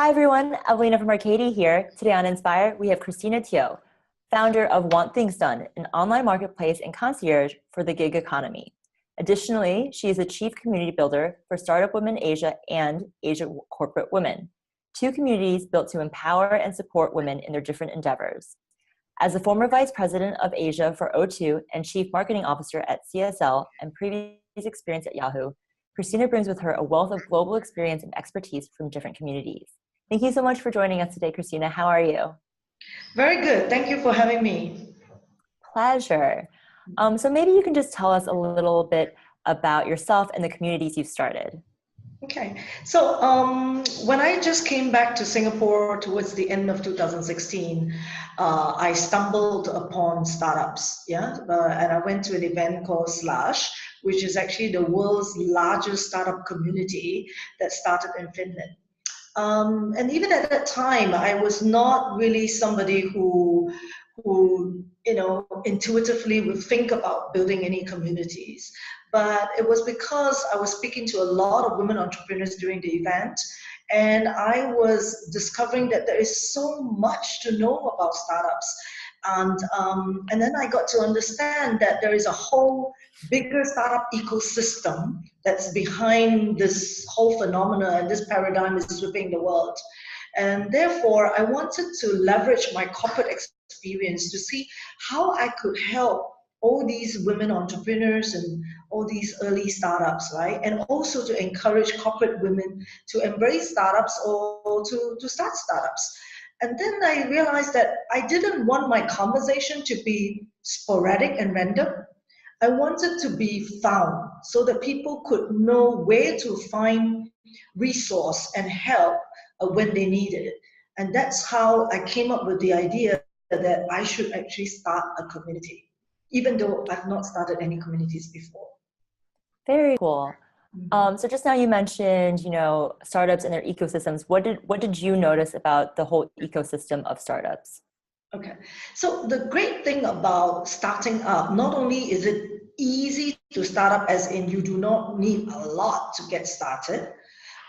Hi everyone, Evelina from Arcadier here. Today on Inspire, we have Christina Teo, founder of Want Things Done, an online marketplace and concierge for the gig economy. Additionally, she is a chief community builder for Startup WomenAsia and Asia Corporate Women, two communities built to empower and support women in their different endeavors. As a former vice president of Asia for O2 and chief marketing officer at CSL and previous experience at Yahoo, Christina brings with her a wealth of global experience and expertise from different communities. Thank you so much for joining us today, Christina. How are you? Very good. Thank you for having me. Pleasure. So maybe you can just tell us a little bit about yourself and the communities you've started. Okay. So when I just came back to Singapore towards the end of 2016, I stumbled upon startups. And I went to an event called Slash, which is actually the world's largest startup community that started in Finland. And even at that time, I was not really somebody who intuitively would think about building any communities. But it was because I was speaking to a lot of women entrepreneurs during the event, and I was discovering that there is so much to know about startups. And then I got to understand that there is a whole bigger startup ecosystem that's behind this whole phenomena, and this paradigm is sweeping the world. And therefore, I wanted to leverage my corporate experience to see how I could help all these women entrepreneurs and all these early startups, right? And also to encourage corporate women to embrace startups or to start startups. And then I realized that I didn't want my conversation to be sporadic and random. I wanted to be found so that people could know where to find resource and help when they needed it. And that's how I came up with the idea that I should actually start a community, even though I've not started any communities before. Very cool. So just now you mentioned, startups and their ecosystems. What did you notice about the whole ecosystem of startups? Okay, so the great thing about starting up, not only is it easy to start up, as in you do not need a lot to get started,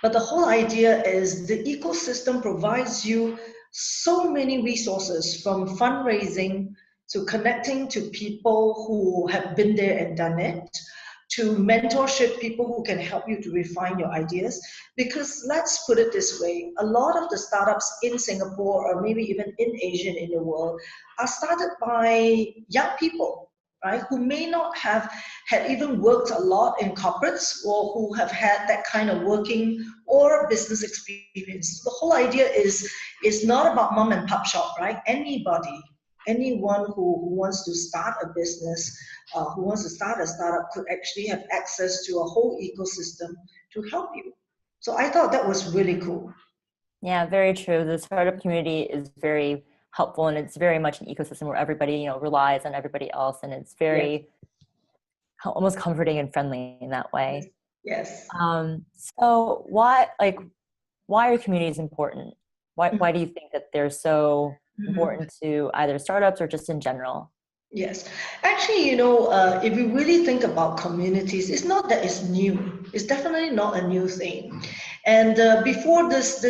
but the whole idea is the ecosystem provides you so many resources, from fundraising to connecting to people who have been there and done it, to mentorship, people who can help you to refine your ideas. Because let's put it this way, a lot of the startups in Singapore, or maybe even in Asia and in the world, are started by young people, right, who may not have had even worked a lot in corporates, or who have had that kind of working or business experience. The whole idea is not about mom and pop shop, right? Anyone who wants to start a business, who wants to start a startup, could actually have access to a whole ecosystem to help you. So I thought that was really cool. Yeah, very true. The startup community is very helpful, and it's very much an ecosystem where everybody, relies on everybody else, and it's very almost comforting and friendly in that way. Yes. So why are communities important? Why do you think that they're so important to either startups or just in general? Yes, actually, if you really think about communities, it's not that it's new. It's definitely not a new thing. And before this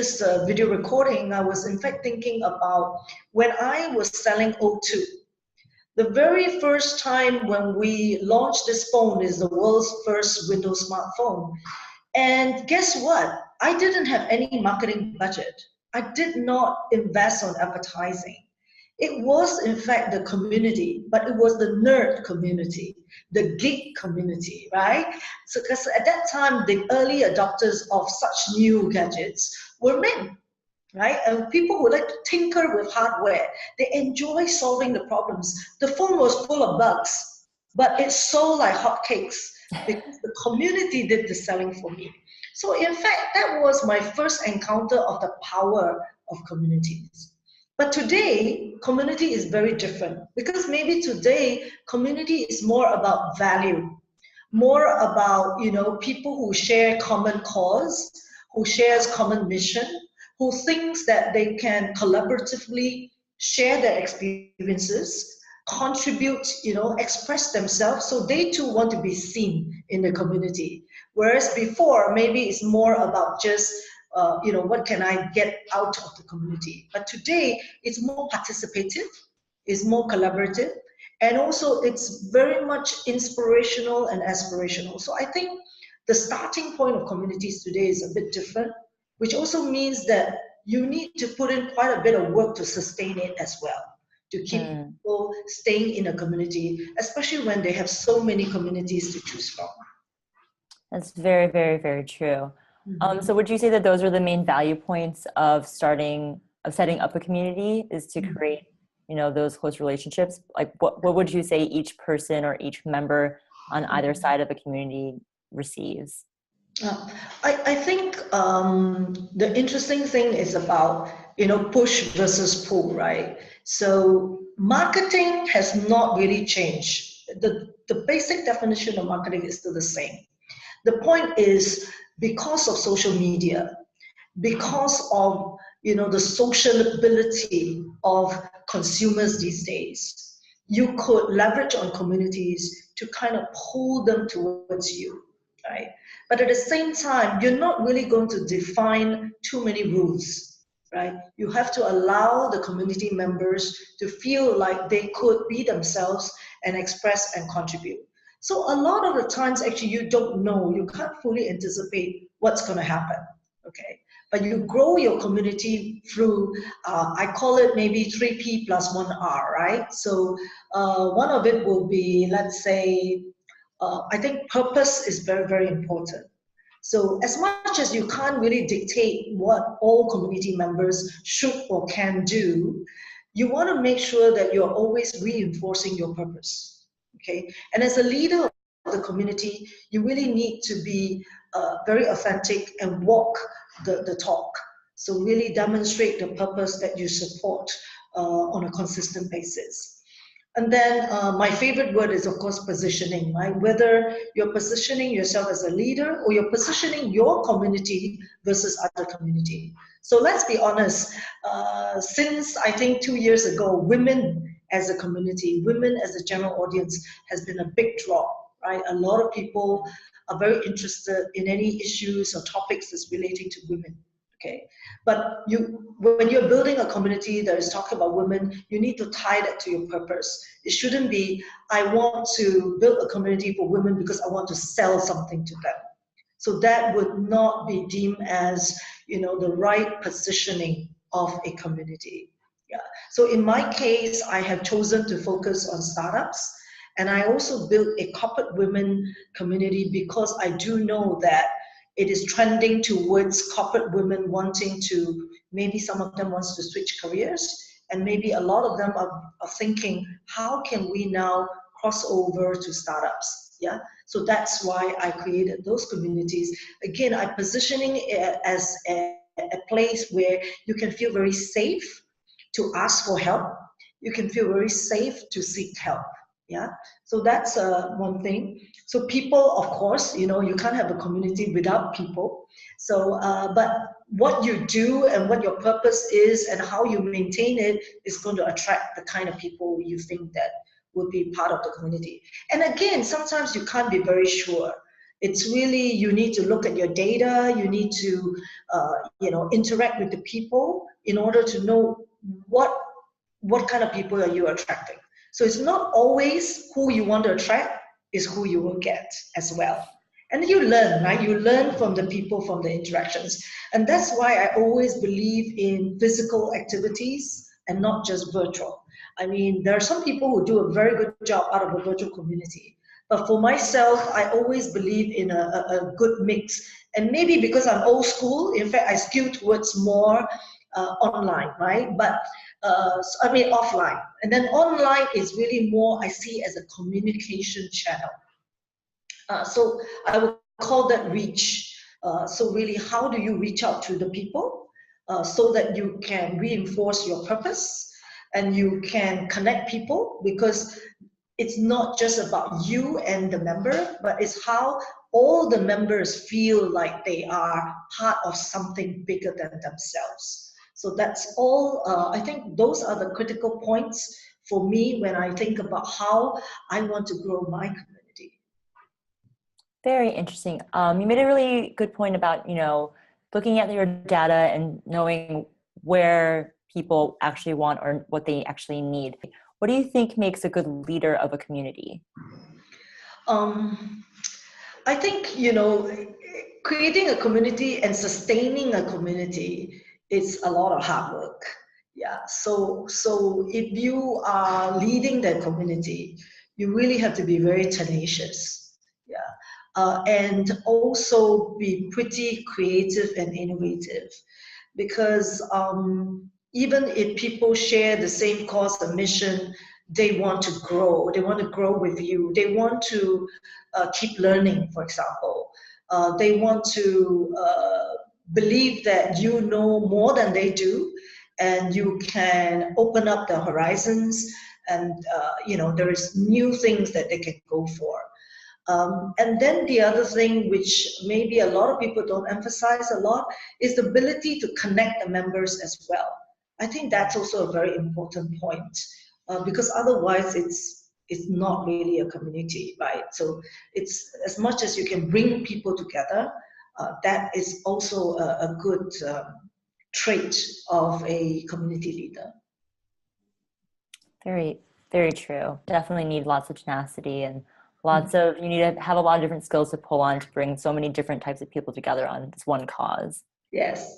video recording, I was in fact thinking about when I was selling O2. The very first time when we launched this phone is the world's first Windows smartphone. And guess what? I didn't have any marketing budget. I did not invest on advertising. It was, in fact, the community, but it was the nerd community, the geek community, right? So, because at that time, the early adopters of such new gadgets were men, right? And people who like to tinker with hardware. They enjoy solving the problems. The phone was full of bugs, but it sold like hotcakes because the community did the selling for me. So, in fact, that was my first encounter of the power of communities. But today, community is very different, because maybe today, community is more about value, more about, people who share common cause, who shares common mission, who thinks that they can collaboratively share their experiences, contribute, express themselves, so they too want to be seen in the community. Whereas before, maybe it's more about just what can I get out of the community? But today, it's more participative, it's more collaborative, and also it's very much inspirational and aspirational. So I think the starting point of communities today is a bit different, which also means that you need to put in quite a bit of work to sustain it as well, to keep people staying in a community, especially when they have so many communities to choose from. That's very, very, very true. So would you say that those are the main value points of setting up a community, is to create, those close relationships? Like what would you say each person or each member on either side of a community receives? I think the interesting thing is about, push versus pull, right? So marketing has not really changed. The basic definition of marketing is still the same. The point is, because of social media, because of the sociability of consumers these days, you could leverage on communities to kind of pull them towards you, right? But at the same time, you're not really going to define too many rules, right? You have to allow the community members to feel like they could be themselves and express and contribute. So a lot of the times, actually, you don't know, you can't fully anticipate what's going to happen, okay? But you grow your community through, I call it maybe 3P plus 1R, right? So one of it will be, let's say, I think purpose is very, very important. So as much as you can't really dictate what all community members should or can do, you want to make sure that you're always reinforcing your purpose, okay? And as a leader of the community, you really need to be very authentic and walk the talk. So really demonstrate the purpose that you support on a consistent basis. And then my favorite word is, of course, positioning, right? Whether you're positioning yourself as a leader or you're positioning your community versus other community. So let's be honest, since I think 2 years ago, women as a community, women as a general audience has been a big draw, right? A lot of people are very interested in any issues or topics that's relating to women. Okay, but when you're building a community that is talking about women, you need to tie that to your purpose. It shouldn't be, I want to build a community for women because I want to sell something to them. So that would not be deemed as, the right positioning of a community. Yeah. So in my case, I have chosen to focus on startups, and I also built a corporate women community because I do know that it is trending towards corporate women wanting to, maybe some of them wants to switch careers, and maybe a lot of them are thinking, how can we now cross over to startups? Yeah, so that's why I created those communities. Again, I'm positioning it as a place where you can feel very safe to ask for help. You can feel very safe to seek help. Yeah, so that's one thing. So people, of course, you can't have a community without people. So, but what you do and what your purpose is and how you maintain it is going to attract the kind of people you think that would be part of the community. And again, sometimes you can't be very sure. It's really, you need to look at your data, you need to, interact with the people in order to know what kind of people are you attracting. So it's not always who you want to attract, is who you will get as well. And you learn, right? You learn from the people, from the interactions. And that's why I always believe in physical activities and not just virtual. I mean, there are some people who do a very good job out of a virtual community. But for myself, I always believe in a good mix. And maybe because I'm old school, in fact, I skew towards more online, right? But offline. And then online is really more, I see as a communication channel. So I would call that reach. So really, how do you reach out to the people so that you can reinforce your purpose and you can connect people, because it's not just about you and the member, but it's how all the members feel like they are part of something bigger than themselves. So that's all, I think those are the critical points for me when I think about how I want to grow my community. Very interesting. You made a really good point about, looking at your data and knowing where people actually want or what they actually need, what do you think makes a good leader of a community? I think, creating a community and sustaining a community is a lot of hard work. Yeah. So if you are leading the community, you really have to be very tenacious. Yeah. And also be pretty creative and innovative, because even if people share the same cause and mission, they want to grow. They want to grow with you. They want to keep learning, for example. They want to believe that you know more than they do, and you can open up the horizons, and there is new things that they can go for. And then the other thing, which maybe a lot of people don't emphasize a lot, is the ability to connect the members as well. I think that's also a very important point, because otherwise it's not really a community, right? So it's as much as you can bring people together, that is also a good trait of a community leader. Very, very true. Definitely need lots of tenacity and you need to have a lot of different skills to pull on to bring so many different types of people together on this one cause. Yes.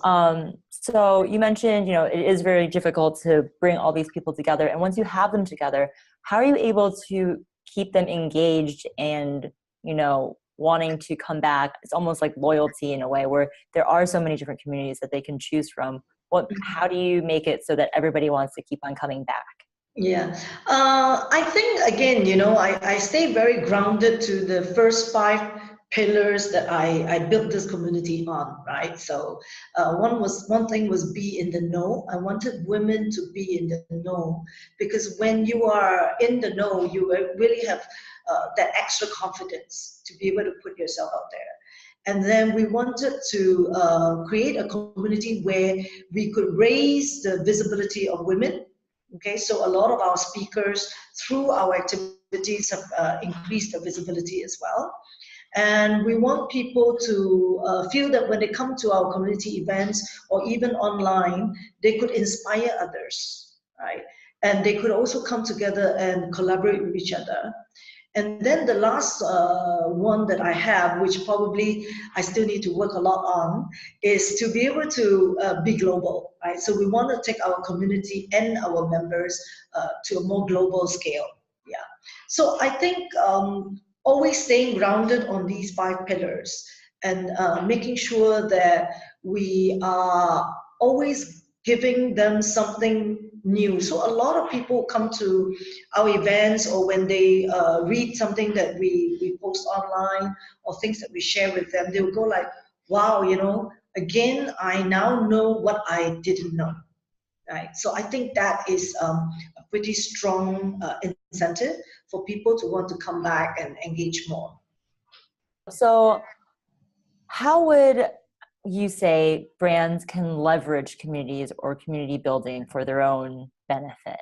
So you mentioned, it is very difficult to bring all these people together. And once you have them together, how are you able to keep them engaged and, wanting to come back? It's almost like loyalty in a way, where there are so many different communities that they can choose from. How do you make it so that everybody wants to keep on coming back? Yeah, I think again, I stay very grounded to the first 5 pillars that I built this community on, right? So one thing was be in the know. I wanted women to be in the know, because when you are in the know, you really have that extra confidence to be able to put yourself out there. And then we wanted to create a community where we could raise the visibility of women. Okay, so a lot of our speakers through our activities have increased the visibility as well. And we want people to feel that when they come to our community events or even online, they could inspire others, right? And they could also come together and collaborate with each other. And then the last one that I have, which probably I still need to work a lot on, is to be able to be global, right? So we want to take our community and our members to a more global scale. Yeah. So I think always staying grounded on these 5 pillars and making sure that we are always giving them something new. So a lot of people come to our events, or when they read something that we post online or things that we share with them, they will go like, wow, again, I now know what I didn't know, right? So I think that is a pretty strong incentive for people to want to come back and engage more. So how would you say brands can leverage communities or community building for their own benefit?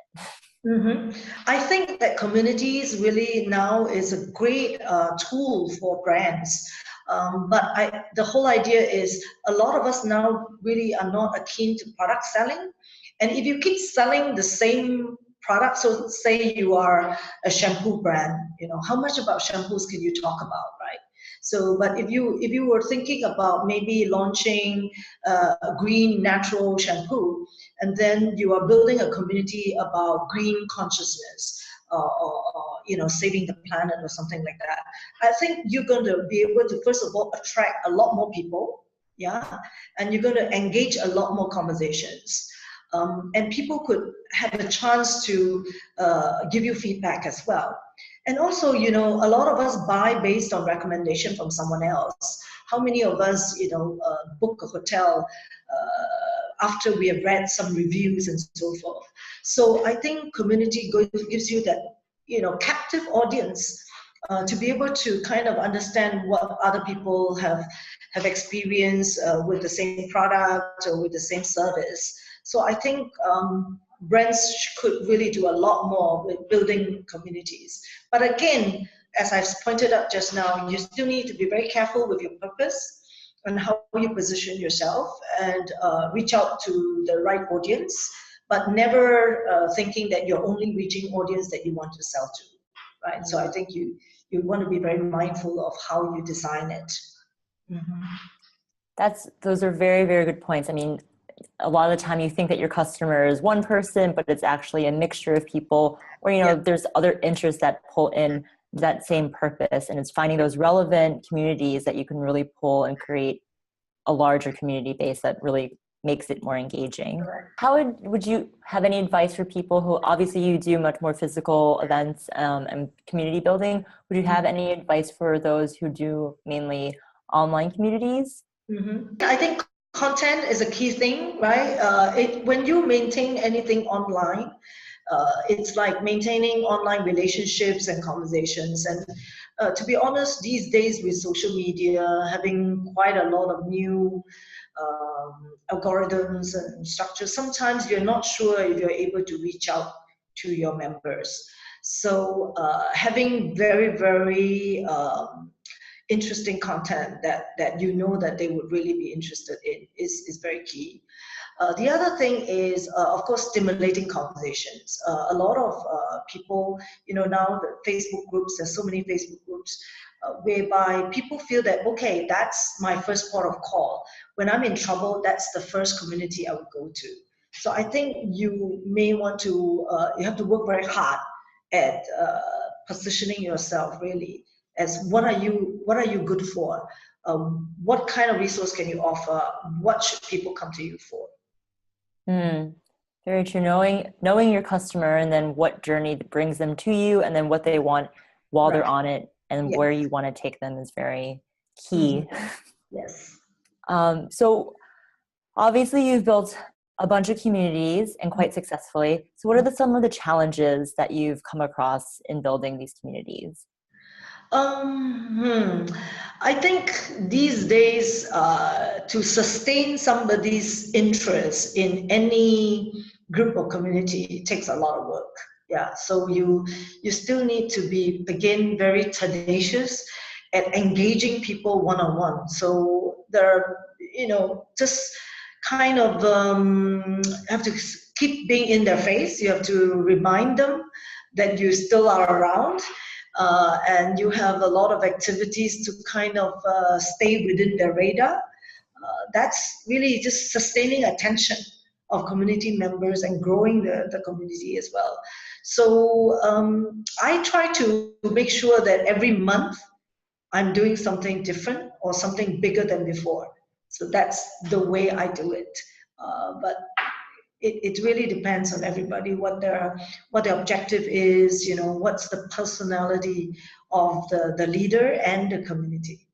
Mm-hmm. I think that communities really now is a great tool for brands. But the whole idea is a lot of us now really are not keen to product selling. And if you keep selling the same product, so say you are a shampoo brand, how much about shampoos can you talk about, right? So, but if you were thinking about maybe launching a green natural shampoo, and then you are building a community about green consciousness, or saving the planet or something like that, I think you're going to be able to, first of all, attract a lot more people, yeah, and you're going to engage a lot more conversations. And people could have a chance to give you feedback as well. And also, a lot of us buy based on recommendation from someone else. How many of us, book a hotel after we have read some reviews and so forth? So I think community gives you that, captive audience to be able to kind of understand what other people have experienced with the same product or with the same service. So I think brands could really do a lot more with building communities. But again, as I've pointed out just now, you still need to be very careful with your purpose. and how you position yourself, and reach out to the right audience, but never thinking that you're only reaching audience that you want to sell to, right? So I think you want to be very mindful of how you design it. Those are very, very good points. I mean, a lot of the time you think that your customer is one person, but it's actually a mixture of people, or, there's other interests that pull in that same purpose, and it's finding those relevant communities that you can really pull and create a larger community base that really makes it more engaging. How would you have any advice for people who, obviously you do much more physical events and community building, would you have any advice for those who do mainly online communities? I think content is a key thing, right? When you maintain anything online, it's like maintaining online relationships and conversations. And to be honest, these days with social media, having quite a lot of new algorithms and structures, sometimes you're not sure if you're able to reach out to your members. So having very, very interesting content that that they would really be interested in is very key. The other thing is, of course, stimulating conversations. A lot of people, now the Facebook groups, there's so many Facebook groups whereby people feel that, okay, that's my first port of call. When I'm in trouble, that's the first community I would go to. So I think you may want to, you have to work very hard at positioning yourself really as what are you good for? What kind of resource can you offer? What should people come to you for? Very true. Knowing your customer, and then what journey brings them to you, and then what they want while they're on it, and where you want to take them is very key. Yes. So obviously you've built a bunch of communities and quite successfully. So what are some of the challenges that you've come across in building these communities? I think these days, to sustain somebody's interest in any group or community, it takes a lot of work. Yeah, so you still need to be, again, very tenacious at engaging people one-on-one. So there are, just kind of have to keep being in their face. You have to remind them that you still are around. And you have a lot of activities to kind of stay within their radar. That's really just sustaining attention of community members and growing the community as well. So I try to make sure that every month I'm doing something different or something bigger than before. So that's the way I do it. But it really depends on everybody, what their objective is, what's the personality of the leader and the community.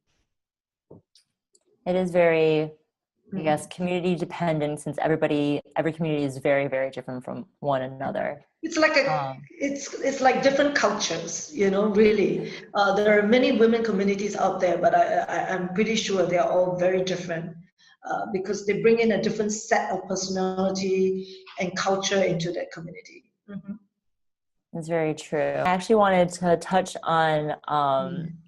It is very, I guess, community dependent, since every community is very, very different from one another. It's like it's like different cultures, really. There are many women communities out there, but I'm pretty sure they are all very different. Because they bring in a different set of personality and culture into that community. That's very true. I actually wanted to touch on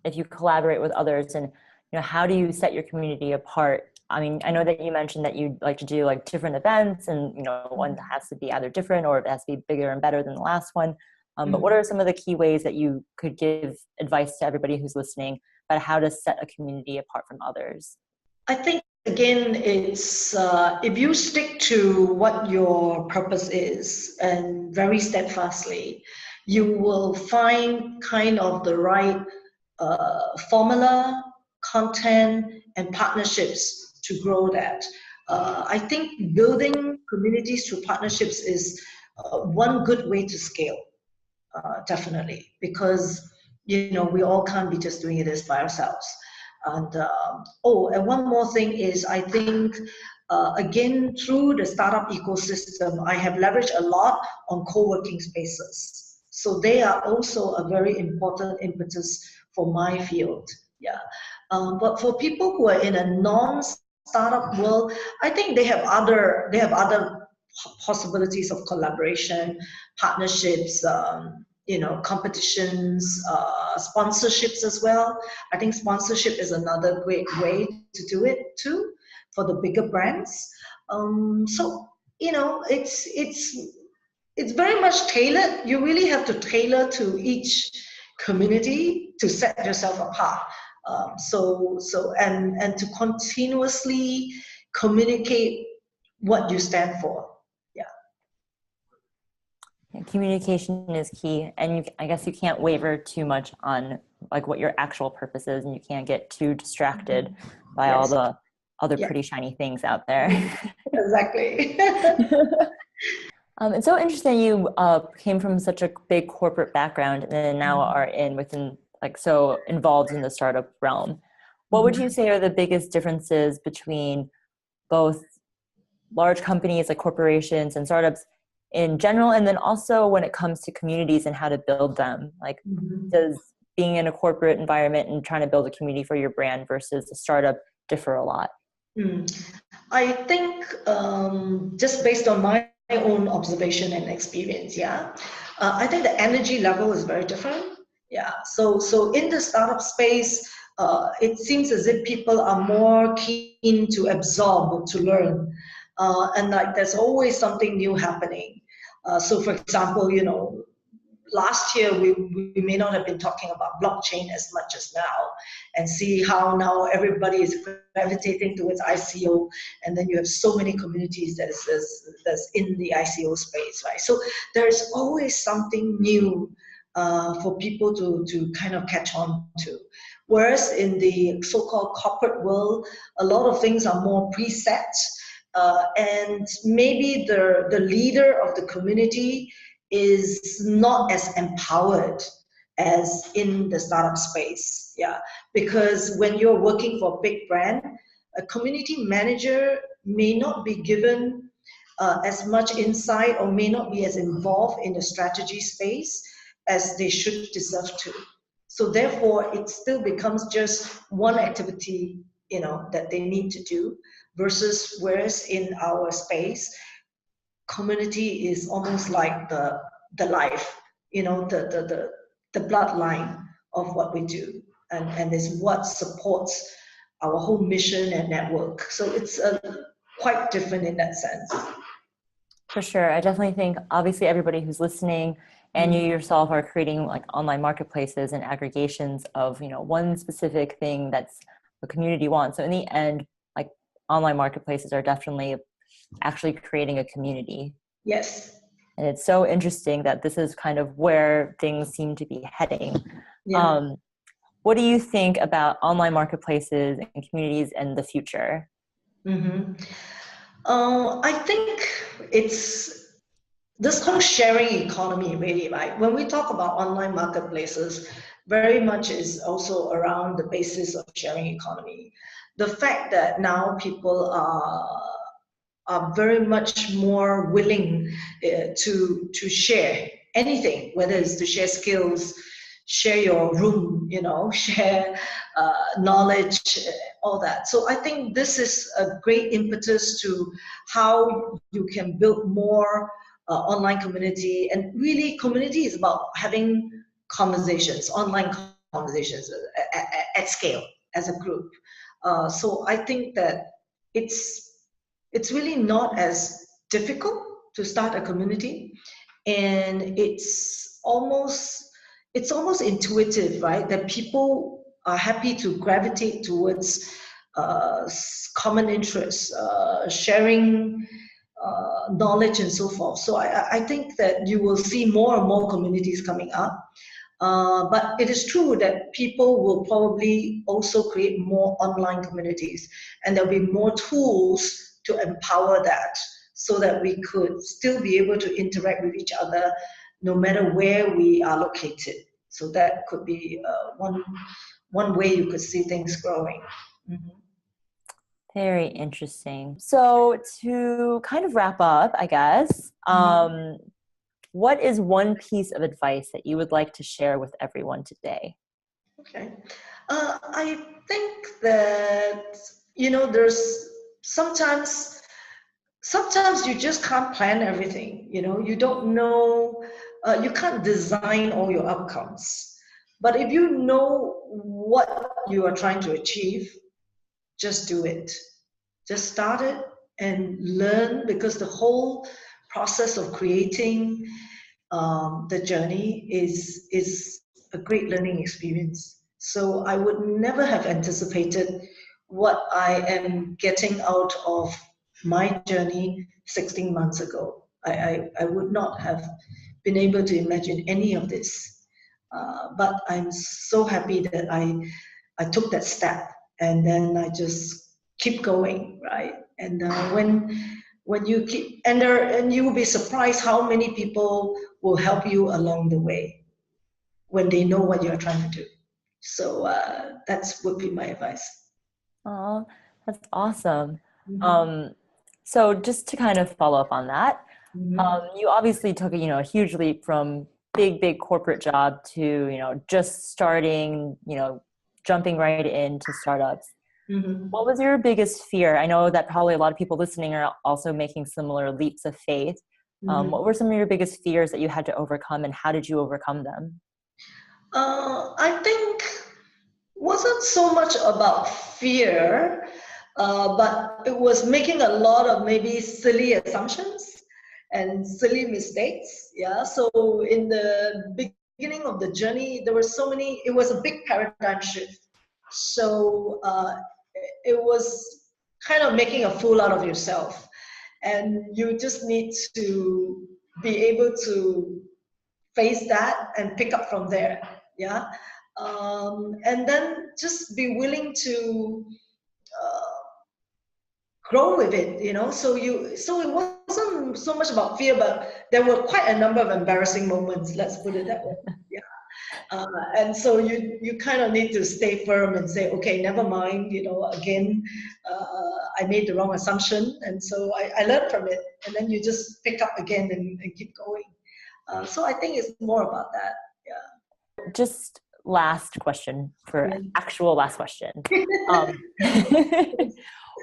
if you collaborate with others, and how do you set your community apart? I mean, I know that you mentioned that you like to do like different events, and one has to be either different or it has to be bigger and better than the last one. But what are some of the key ways that you could give advice to everybody who's listening about how to set a community apart from others? I think, again, it's if you stick to what your purpose is and very steadfastly, you will find kind of the right formula, content, and partnerships to grow that. I think building communities through partnerships is one good way to scale, definitely, because we all can't be just doing it by ourselves. And and one more thing is, I think, again, through the startup ecosystem, I have leveraged a lot on co-working spaces. So they are also a very important impetus for my field. Yeah. But for people who are in a non-startup world, I think they have other possibilities of collaboration, partnerships, competitions, sponsorships as well. I think sponsorship is another great way to do it too for the bigger brands. So it's very much tailored. You really have to tailor to each community to set yourself apart. And to continuously communicate what you stand for. Yeah. Communication is key, and I guess you can't waver too much on like what your actual purpose is, and you can't get too distracted by all the other pretty shiny things out there. Exactly. It's so interesting you came from such a big corporate background and then now are so involved in the startup realm. What would you say are the biggest differences between both large companies like corporations and startups in general, and then also when it comes to communities and how to build them? Like, does being in a corporate environment and trying to build a community for your brand versus a startup differ a lot? I think just based on my own observation and experience, I think the energy level is very different. Yeah, so in the startup space, it seems as if people are more keen to absorb, to learn, and like there's always something new happening. So for example, last year we may not have been talking about blockchain as much as now, and see how now everybody is gravitating towards ICO, and then you have so many communities that's in the ICO space, right? So there's always something new for people to kind of catch on to. Whereas in the so-called corporate world, a lot of things are more preset, and maybe the leader of the community is not as empowered as in the startup space. Yeah, because when you're working for a big brand, a community manager may not be given as much insight or may not be as involved in the strategy space as they should deserve to. So therefore, it still becomes just one activity, that they need to do, versus whereas in our space, community is almost like the life, the bloodline of what we do, and is what supports our whole mission and network. So it's quite different in that sense. For sure. I definitely think obviously everybody who's listening and you yourself are creating like online marketplaces and aggregations of, one specific thing that's the community wants. So in the end, like online marketplaces are definitely actually creating a community. Yes. And it's so interesting that this is kind of where things seem to be heading. Yeah. What do you think about online marketplaces and communities in the future? I think it's this whole sharing economy, really, right? When we talk about online marketplaces, very much is also around the basis of sharing economy. The fact that now people are very much more willing to share anything, whether it's to share skills, share your room, share knowledge, all that. So I think this is a great impetus to how you can build more online community. And really, community is about having conversations, online conversations at scale as a group. So I think that it's really not as difficult to start a community, and it's almost intuitive, right? That people are happy to gravitate towards common interests, sharing knowledge and so forth. So I think that you will see more and more communities coming up. But it is true that people will probably also create more online communities, and there'll be more tools to empower that, so that we could still be able to interact with each other no matter where we are located. So that could be one way you could see things growing. Very interesting. So to kind of wrap up, I guess, what is one piece of advice that you would like to share with everyone today? Okay. I think that, there's sometimes you just can't plan everything. You don't know you can't design all your outcomes. But if you know what you are trying to achieve, just do it. Just start it and learn, because the whole process of creating the journey is a great learning experience. So I would never have anticipated what I am getting out of my journey 16 months ago. I would not have been able to imagine any of this. But I'm so happy that I took that step, and then I just keep going, right? And when you keep, and you will be surprised how many people will help you along the way when they know what you're trying to do. So that's would be my advice. Oh, that's awesome. Mm-hmm. So just to kind of follow up on that, Mm-hmm. you obviously took a huge leap from big corporate job to, just starting, jumping right into startups. Mm-hmm. What was your biggest fear? I know that probably a lot of people listening are also making similar leaps of faith. Mm-hmm. What were some of your biggest fears that you had to overcome, and how did you overcome them? I think wasn't so much about fear, but it was making a lot of maybe silly assumptions and silly mistakes. Yeah. So in the beginning of the journey, there were so many. It was a big paradigm shift. So it was kind of making a fool out of yourself, and you just need to be able to face that and pick up from there. Yeah. And then just be willing to uh, grow with it, so it wasn't so much about fear, but there were quite a number of embarrassing moments, let's put it that way. Yeah. And so you kind of need to stay firm and say, okay, never mind, again, I made the wrong assumption, and so I learned from it, and then you just pick up again and keep going. So I think it's more about that. Just last question for Yeah. actual last question. Um,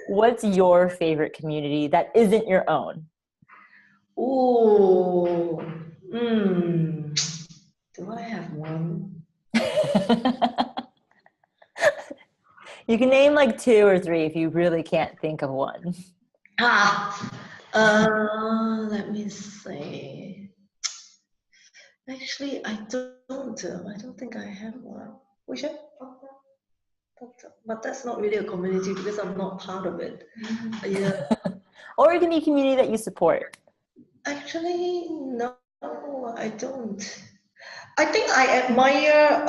what's your favorite community that isn't your own? Oh, do I have one? You can name like 2 or 3 if you really can't think of one. Ah, let me see. Actually, I don't think I have one. Wish I, but that's not really a community because I'm not part of it. Yeah, Or it can be a community that you support. actually, no, I don't. I think I admire.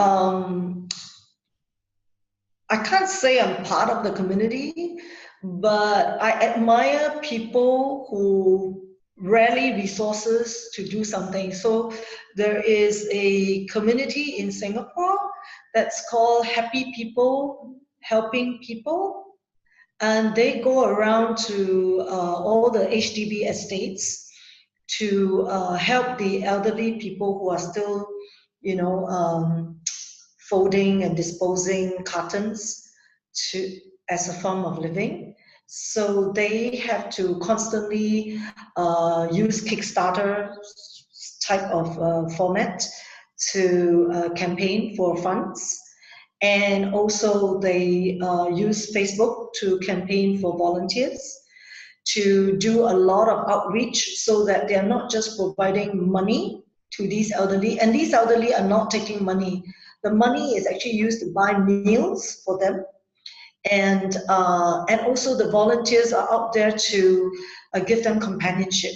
I can't say I'm part of the community, but I admire people who rally resources to do something. So there is a community in Singapore that's called Happy People Helping People, and they go around to all the HDB estates to help the elderly people who are still, you know, folding and disposing cartons to as a form of living. So they have to constantly use Kickstarter type of format to campaign for funds. And also they use Facebook to campaign for volunteers, to do a lot of outreach so that they're not just providing money to these elderly, and these elderly are not taking money. The money is actually used to buy meals for them, and also the volunteers are out there to give them companionship,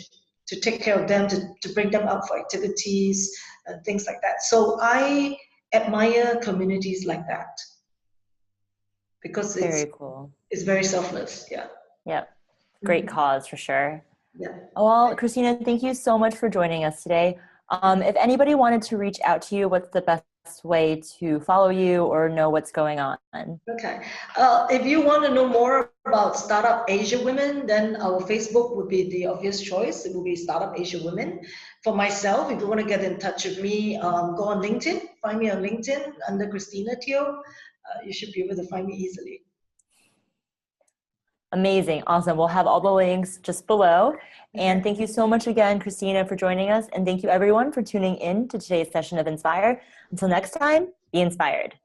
to take care of them, to bring them out for activities and things like that. So I admire communities like that because Very cool. it's very selfless. Yeah. Yep. Great cause for sure. Yeah. Well, Christina, thank you so much for joining us today. If anybody wanted to reach out to you, what's the best way to follow you or know what's going on? Okay. If you want to know more about Startup Asia Women, then our Facebook would be the obvious choice. It will be Startup Asia Women. For myself, if you want to get in touch with me, go on LinkedIn. Find me on LinkedIn under Christina Teo. You should be able to find me easily. Amazing. Awesome. We'll have all the links just below. And thank you so much again, Christina, for joining us. And thank you everyone for tuning in to today's session of Inspire. Until next time, be inspired.